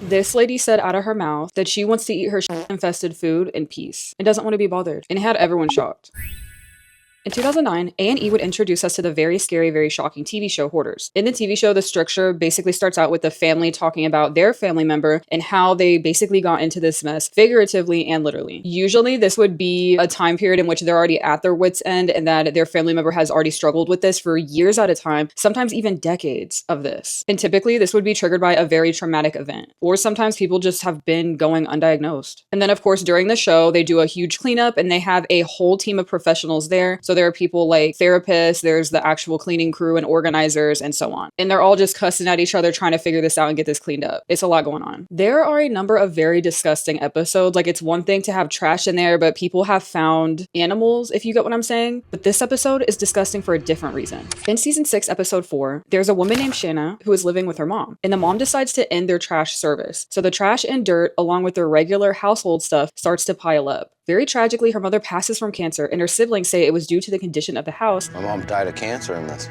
This lady said out of her mouth that she wants to eat her infested food in peace and doesn't want to be bothered, and it had everyone shocked. In 2009, A&E would introduce us to the very scary, very shocking TV show Hoarders. In the TV show, the structure basically starts out with the family talking about their family member and how they basically got into this mess, figuratively and literally. Usually, this would be a time period in which they're already at their wits' end and that their family member has already struggled with this for years at a time, sometimes even decades of this. And typically, this would be triggered by a very traumatic event, or sometimes people just have been going undiagnosed. And then, of course, during the show, they do a huge cleanup and they have a whole team of professionals there. So there are people like therapists, there's the actual cleaning crew and organizers and so on. And they're all just cussing at each other trying to figure this out and get this cleaned up. It's a lot going on. There are a number of very disgusting episodes. Like, it's one thing to have trash in there, but people have found animals, if you get what I'm saying. But this episode is disgusting for a different reason. In season 6, episode 4, there's a woman named Shanna who is living with her mom. And the mom decides to end their trash service. So the trash and dirt, along with their regular household stuff, starts to pile up. Very tragically, her mother passes from cancer, and her siblings say it was due to the condition of the house. My mom died of cancer in this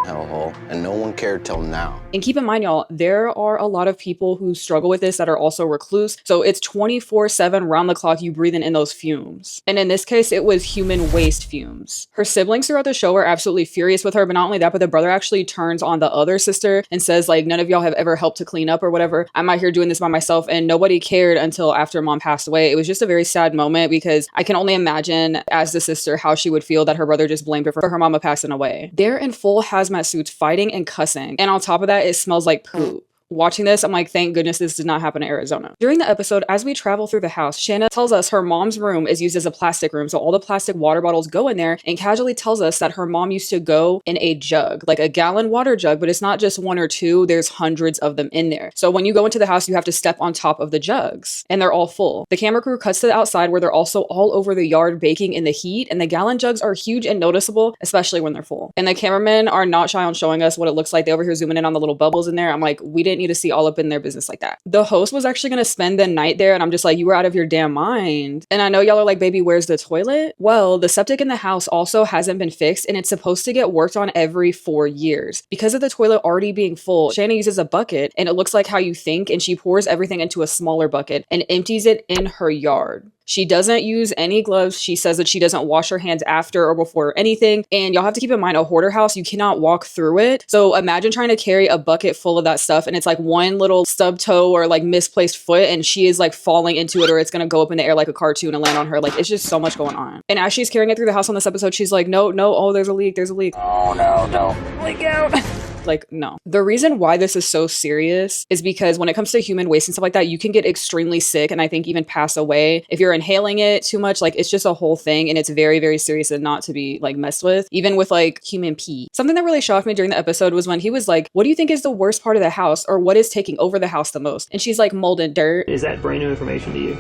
hellhole, and no one cared till now. And keep in mind, y'all, there are a lot of people who struggle with this that are also recluse. So it's 24/7 round the clock you breathing in those fumes. And in this case, it was human waste fumes. Her siblings throughout the show are absolutely furious with her, but not only that, but the brother actually turns on the other sister and says, like, none of y'all have ever helped to clean up or whatever. I'm out here doing this by myself, and nobody cared until after mom passed away. It was just a very sad moment because I can only imagine as the sister how she would feel that her brother just blamed her for her mama passing away. They're in full hazmat suits fighting and cussing. And on top of that, it smells like poop. Watching this, I'm like, thank goodness this did not happen in Arizona. During the episode, as we travel through the house, Shanna tells us her mom's room is used as a plastic room, so all the plastic water bottles go in there, and casually tells us that her mom used to go in a jug, like a gallon water jug, but it's not just one or two, there's hundreds of them in there. So when you go into the house, you have to step on top of the jugs, and they're all full. The camera crew cuts to the outside where they're also all over the yard baking in the heat, and the gallon jugs are huge and noticeable, especially when they're full. And the cameramen are not shy on showing us what it looks like. They over here zooming in on the little bubbles in there. I'm like, we didn't need to see all up in their business like that. The host was actually going to spend the night there, and I'm just like, you were out of your damn mind. And I know y'all are like, baby, where's the toilet? Well, the septic in the house also hasn't been fixed, and it's supposed to get worked on every 4 years. Because of the toilet already being full, Shanna uses a bucket, and it looks like how you think, and she pours everything into a smaller bucket and empties it in her yard. She doesn't use any gloves. She says that she doesn't wash her hands after or before anything. And y'all have to keep in mind, a hoarder house, you cannot walk through it. So imagine trying to carry a bucket full of that stuff, and it's like one little stub toe or like misplaced foot, and she is like falling into it, or it's gonna go up in the air like a cartoon and land on her. Like, it's just so much going on. And as she's carrying it through the house on this episode, she's like, no, oh, there's a leak. Oh no, leak out. Like, no. The reason why this is so serious is because when it comes to human waste and stuff like that, you can get extremely sick and I think even pass away if you're inhaling it too much. Like, it's just a whole thing, and it's very, very serious and not to be like messed with, even with like human pee. Something that really shocked me during the episode was when he was like, what do you think is the worst part of the house, or what is taking over the house the most? And she's like, mold and dirt. Is that brand new information to you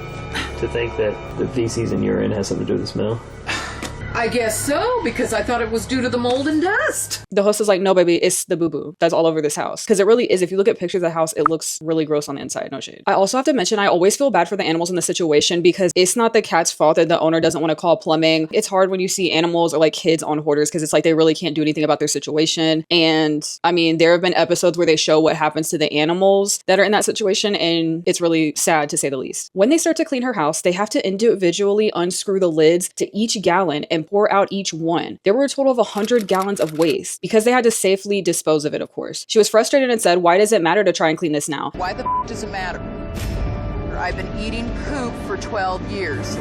to think that the feces and urine has something to do with the smell? I guess so, because I thought it was due to the mold and dust. The host is like, no, baby, it's the boo-boo that's all over this house. Because it really is. If you look at pictures of the house, it looks really gross on the inside. No shade. I also have to mention, I always feel bad for the animals in the situation because it's not the cat's fault that the owner doesn't want to call plumbing. It's hard when you see animals or like kids on Hoarders because it's like they really can't do anything about their situation. And I mean, there have been episodes where they show what happens to the animals that are in that situation, and it's really sad to say the least. When they start to clean her house, they have to individually unscrew the lids to each gallon and pour out each one. There were a total of 100 gallons of waste because they had to safely dispose of it, of course. She was frustrated and said, why does it matter to try and clean this now? Why the does it matter? I've been eating poop for 12 years.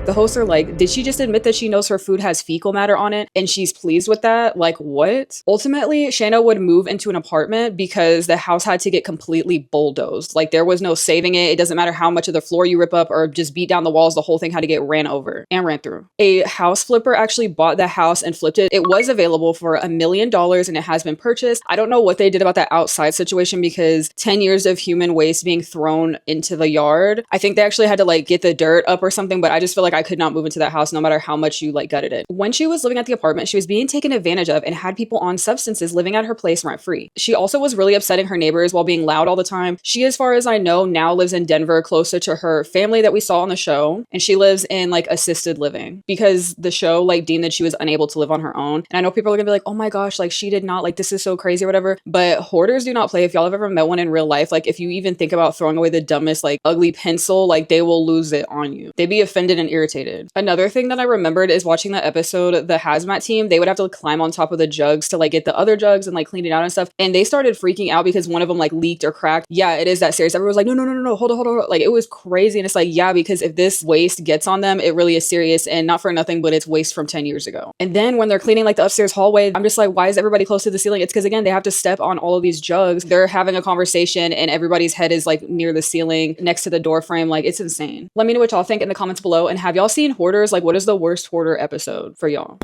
The hosts are like, did she just admit that she knows her food has fecal matter on it and she's pleased with that? Like, what? Ultimately, Shanna would move into an apartment because the house had to get completely bulldozed. Like, there was no saving it. It doesn't matter how much of the floor you rip up or just beat down the walls. The whole thing had to get ran over and ran through. A house flipper actually bought the house and flipped it. It was available for $1 million and it has been purchased. I don't know what they did about that outside situation because 10 years of human waste being thrown into the yard. I think they actually had to like get the dirt up or something, but I just feel like I could not move into that house no matter how much you like gutted it. When she was living at the apartment, she was being taken advantage of and had people on substances living at her place rent free. She also was really upsetting her neighbors while being loud all the time. She, as far as I know, now lives in Denver closer to her family that we saw on the show, and she lives in like assisted living because the show like deemed that she was unable to live on her own. And I know people are gonna be like, oh my gosh, like she did not, like this is so crazy or whatever, but hoarders do not play. If y'all have ever met one in real life, like if you even think about throwing away the dumbest like ugly pencil, like they will lose it on you. They'd be offended and irritated. Another thing that I remembered is watching that episode, the hazmat team, they would have to climb on top of the jugs to like get the other jugs and like clean it out and stuff, and they started freaking out because one of them like leaked or cracked. Yeah, it is that serious. Everyone was like, no, hold on. Like it was crazy. And it's like, yeah, because if this waste gets on them, it really is serious, and not for nothing, but it's waste from 10 years ago. And then when they're cleaning like the upstairs hallway, I'm just like, why is everybody close to the ceiling? It's because again, they have to step on all of these jugs. They're having a conversation and everybody's head is like near the ceiling next to the door frame. Like it's insane. Let me know what y'all think in the comments below, and have y'all seen Hoarders? Like what is the worst Hoarder episode for y'all?